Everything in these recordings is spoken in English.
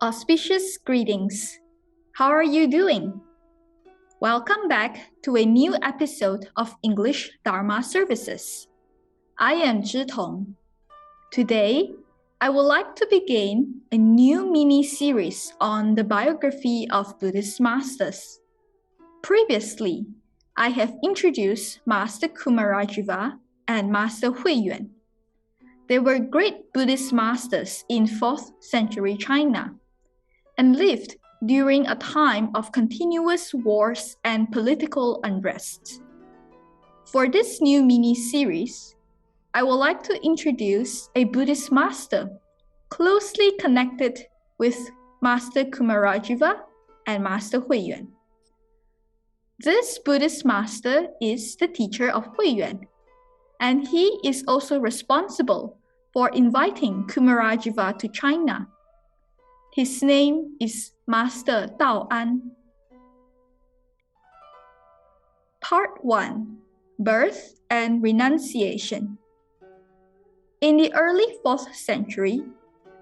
Auspicious greetings. How are you doing? Welcome back to a new episode of English Dharma Services. I am Tong. Today, I would like to begin a new mini-series on the biography of Buddhist masters. Previously, I have introduced Master Kumarajiva and Master Huiyuan. They were great Buddhist masters in 4th century China and lived during a time of continuous wars and political unrest. For this new mini-series, I would like to introduce a Buddhist master closely connected with Master Kumarajiva and Master Huiyuan. This Buddhist master is the teacher of Huiyuan, and he is also responsible for inviting Kumarajiva to China. His name is Master Dao'an. Part 1. Birth and Renunciation. In the early 4th century,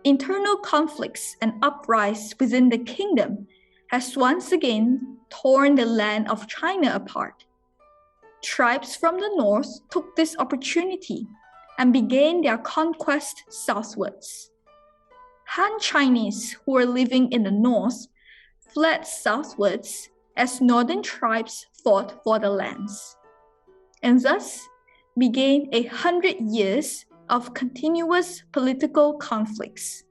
internal conflicts and uprisings within the kingdom has once again torn the land of China apart. Tribes from the north took this opportunity and began their conquest southwards. Han Chinese who were living in the north fled southwards as northern tribes fought for the lands, and thus began 100 years of continuous political conflicts.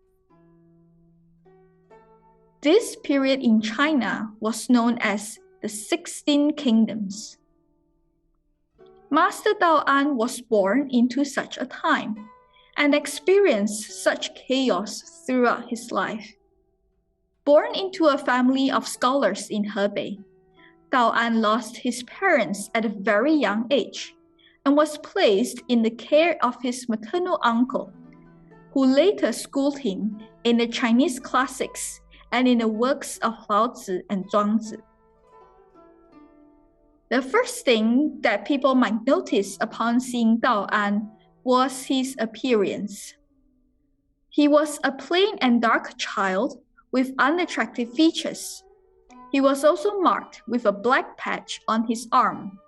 This period in China was known as the 16 Kingdoms. Master Dao'an was born into such a time and experienced such chaos throughout his life. Born into a family of scholars in Hebei, Dao'an lost his parents at a very young age and was placed in the care of his maternal uncle, who later schooled him in the Chinese classics and in the works of Laozi and Zhuangzi. The first thing that people might notice upon seeing Dao'an was his appearance. He was a plain and dark child with unattractive features. He was also marked with a black patch on his arm.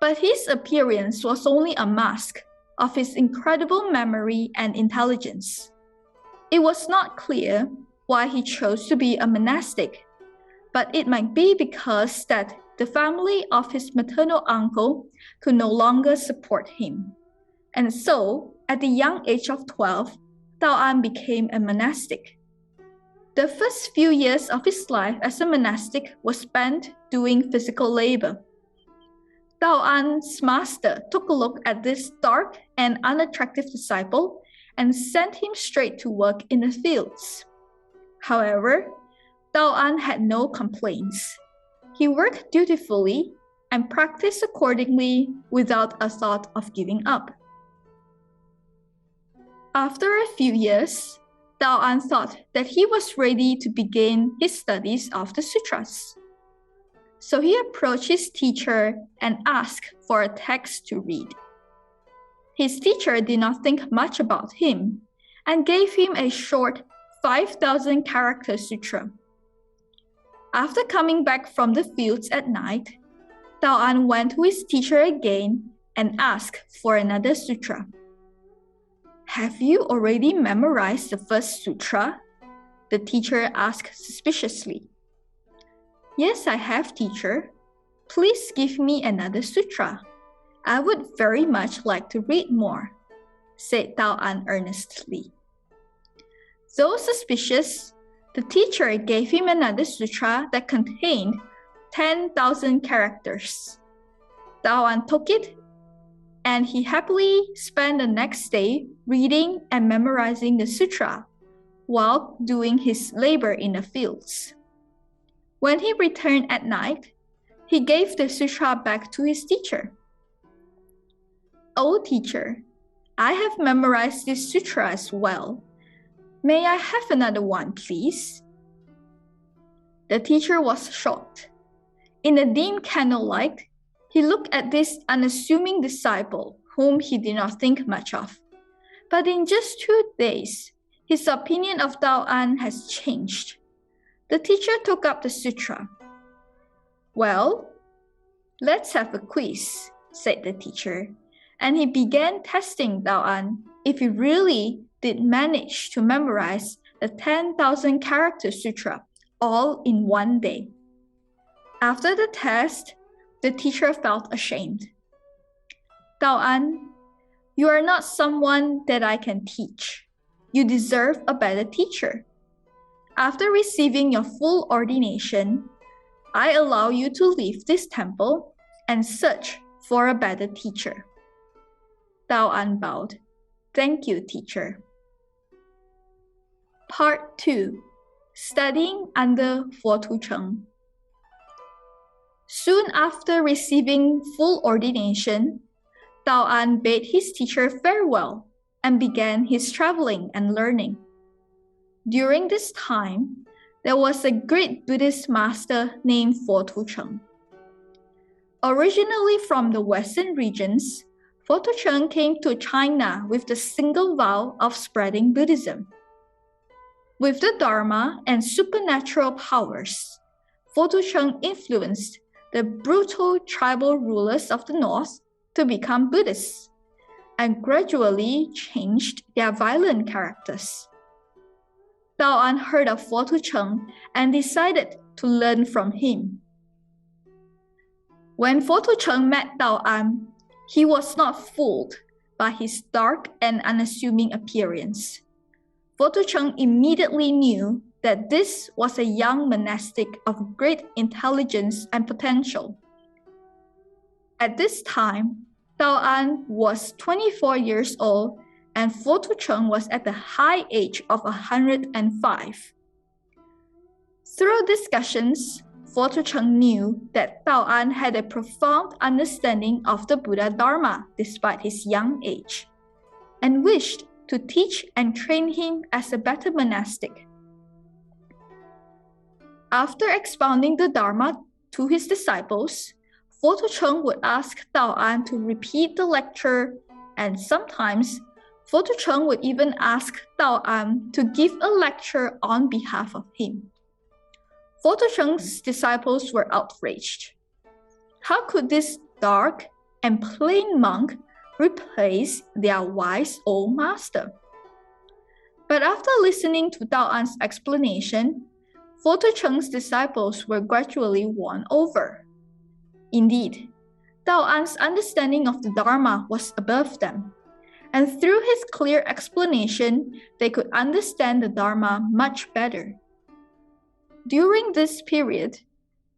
But his appearance was only a mask of his incredible memory and intelligence. It was not clear why he chose to be a monastic, but it might be because that the family of his maternal uncle could no longer support him. And so, at the young age of 12, Dao'an became a monastic. The first few years of his life as a monastic was spent doing physical labor. Dao'an's master took a look at this dark and unattractive disciple and sent him straight to work in the fields. However, Dao'an had no complaints. He worked dutifully and practiced accordingly without a thought of giving up. After a few years, Dao'an thought that he was ready to begin his studies of the sutras. So he approached his teacher and asked for a text to read. His teacher did not think much about him and gave him a short 5,000 character sutra. After coming back from the fields at night, Dao'an went to his teacher again and asked for another sutra. "Have you already memorized the first sutra?" the teacher asked suspiciously. "Yes, I have, teacher. Please give me another sutra. I would very much like to read more," said Dao'an earnestly. Though suspicious, the teacher gave him another sutra that contained 10,000 characters. Dao'an took it, and he happily spent the next day reading and memorizing the sutra while doing his labor in the fields. When he returned at night, he gave the sutra back to his teacher. "Oh, teacher, I have memorized this sutra as well. May I have another one, please?" The teacher was shocked. In the dim candlelight, he looked at this unassuming disciple whom he did not think much of. But in just 2 days, His opinion of Dao'an has changed. The teacher took up the sutra. "Well, let's have a quiz," said the teacher, and he began testing Dao'an if he really did manage to memorize the 10,000 character sutra all in one day. After the test, the teacher felt ashamed. "Dao'an, you are not someone that I can teach. You deserve a better teacher. After receiving your full ordination, I allow you to leave this temple and search for a better teacher." Dao'an bowed. "Thank you, teacher." Part 2. Studying under Fo Tu Cheng. Soon after receiving full ordination, Dao'an bade his teacher farewell and began his traveling and learning. During this time, there was a great Buddhist master named Fo Tu Cheng. Originally from the western regions, Fo Tu Cheng came to China with the single vow of spreading Buddhism. With the Dharma and supernatural powers, Fo Tu Cheng influenced the brutal tribal rulers of the north to become Buddhists and gradually changed their violent characters. Dao'an heard of Fo Tu Cheng and decided to learn from him. When Fo Tu Cheng met Dao'an, he was not fooled by his dark and unassuming appearance. Fo Tu Cheng immediately knew that this was a young monastic of great intelligence and potential. At this time, Dao'an was 24 years old and Fo Tu Cheng was at the high age of 105. Through discussions, Fo Tu Cheng knew that Dao'an had a profound understanding of the Buddha Dharma despite his young age, and wished to teach and train him as a better monastic. After expounding the Dharma to his disciples, Fo Tu Cheng would ask Dao'an to repeat the lecture, and sometimes Fo Tu Cheng would even ask Dao'an to give a lecture on behalf of him. Fo Tu Cheng's disciples were outraged. How could this dark and plain monk replace their wise old master? But after listening to Dao'an's explanation, Fo Tu Cheng's disciples were gradually won over. Indeed, Dao'an's understanding of the Dharma was above them, and through his clear explanation, they could understand the Dharma much better. During this period,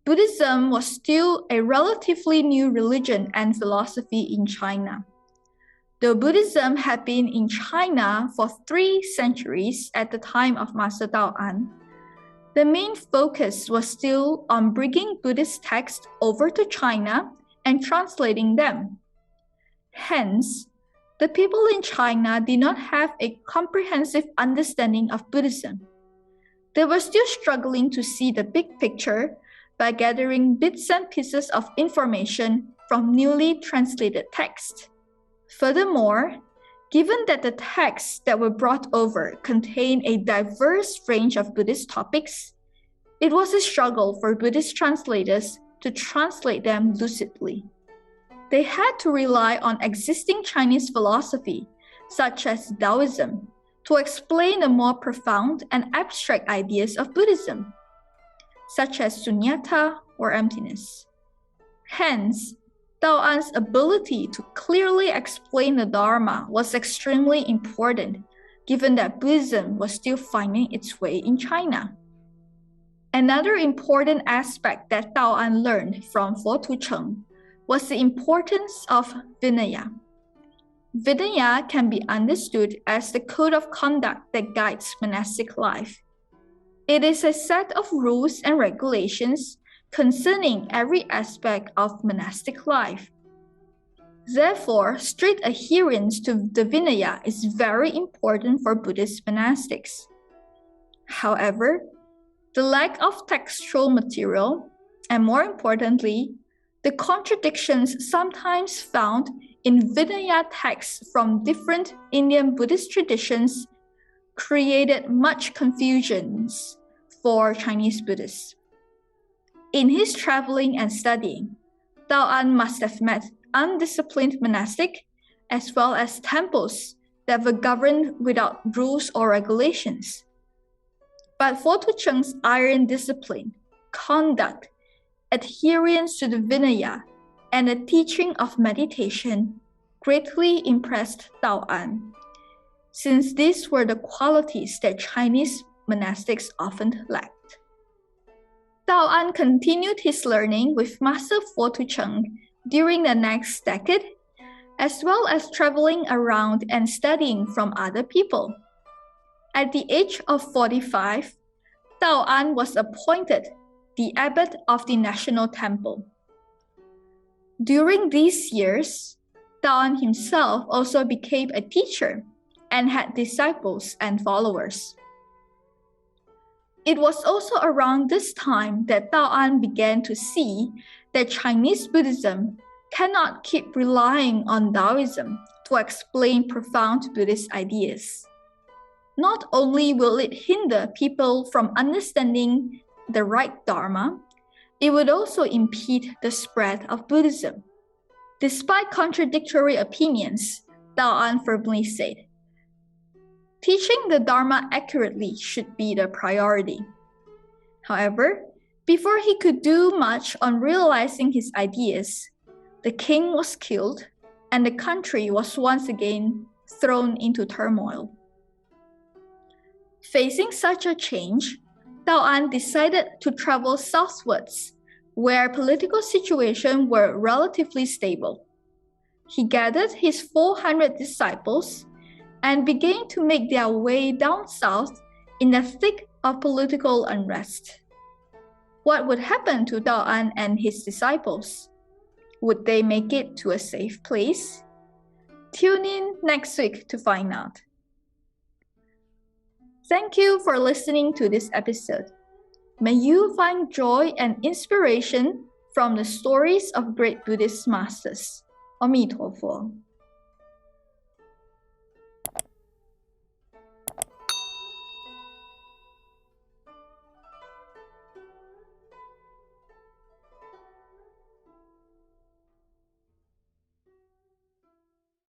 Buddhism was still a relatively new religion and philosophy in China. Though Buddhism had been in China for 3 centuries at the time of Master Dao'an, the main focus was still on bringing Buddhist texts over to China and translating them. Hence, the people in China did not have a comprehensive understanding of Buddhism. They were still struggling to see the big picture by gathering bits and pieces of information from newly translated texts. Furthermore, given that the texts that were brought over contained a diverse range of Buddhist topics, it was a struggle for Buddhist translators to translate them lucidly. They had to rely on existing Chinese philosophy, such as Taoism, to explain the more profound and abstract ideas of Buddhism, such as sunyata or emptiness. Hence, Dao'an's ability to clearly explain the Dharma was extremely important, given that Buddhism was still finding its way in China. Another important aspect that Dao'an learned from Fo Tu Cheng was the importance of Vinaya. Vinaya can be understood as the code of conduct that guides monastic life. It is a set of rules and regulations concerning every aspect of monastic life. Therefore, strict adherence to the Vinaya is very important for Buddhist monastics. However, the lack of textual material, and more importantly, the contradictions sometimes found in Vinaya texts from different Indian Buddhist traditions created much confusions for Chinese Buddhists. In his traveling and studying, Dao'an must have met undisciplined monastic as well as temples that were governed without rules or regulations. But Fo Tu Cheng's iron discipline, conduct, adherence to the Vinaya, and the teaching of meditation greatly impressed Dao'an, since these were the qualities that Chinese monastics often lacked. Dao'an continued his learning with Master Fo Tu Cheng during the next decade, as well as traveling around and studying from other people. At the age of 45, Dao'an was appointed the abbot of the National Temple. During these years, Dao'an himself also became a teacher and had disciples and followers. It was also around this time that Dao'an began to see that Chinese Buddhism cannot keep relying on Taoism to explain profound Buddhist ideas. Not only will it hinder people from understanding the right Dharma, it would also impede the spread of Buddhism. Despite contradictory opinions, Dao'an firmly said, teaching the Dharma accurately should be the priority. However, before he could do much on realizing his ideas, the king was killed and the country was once again thrown into turmoil. Facing such a change, Dao'an decided to travel southwards, where political situations were relatively stable. He gathered his 400 disciples and began to make their way down south in the thick of political unrest. What would happen to Dao'an and his disciples? Would they make it to a safe place? Tune in next week to find out. Thank you for listening to this episode. May you find joy and inspiration from the stories of great Buddhist masters. 阿弥陀佛。